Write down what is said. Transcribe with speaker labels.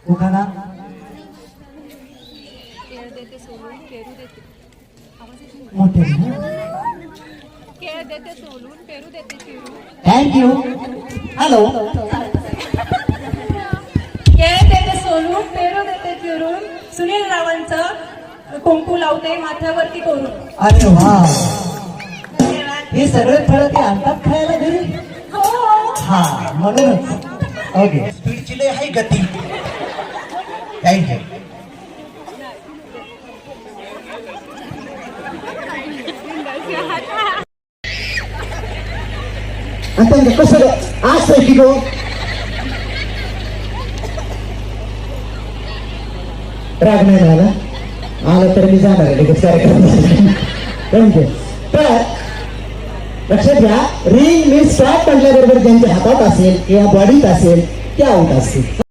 Speaker 1: उखाणा
Speaker 2: केळ देते सोलून पेरू देते
Speaker 1: मोठे
Speaker 2: केळ देते सोलून पेरू देते चिरून
Speaker 1: थँक्यू. हॅलो.
Speaker 2: केळ देते सोलून पेरू देते चिरून सुनील रावांचं कुंकू लावते माथ्यावरती करून.
Speaker 1: अरे वा, हे सगळे फळ ते आणतात खायला घरी.
Speaker 2: हो
Speaker 1: हा म्हणूनच. ओके. स्पीडची लय हाय गती. थँक्यू. आता कसं आज आहे की गो राग नाही झाला आला तर मी जाणार आहे लगेच कार्यक्रम. थँक्यू. तर लक्षात घ्या, रिंग मी स्टॉप म्हटल्याबरोबर ज्यांच्या हातात असेल किंवा बॉडीत असेल ते आउट असतील.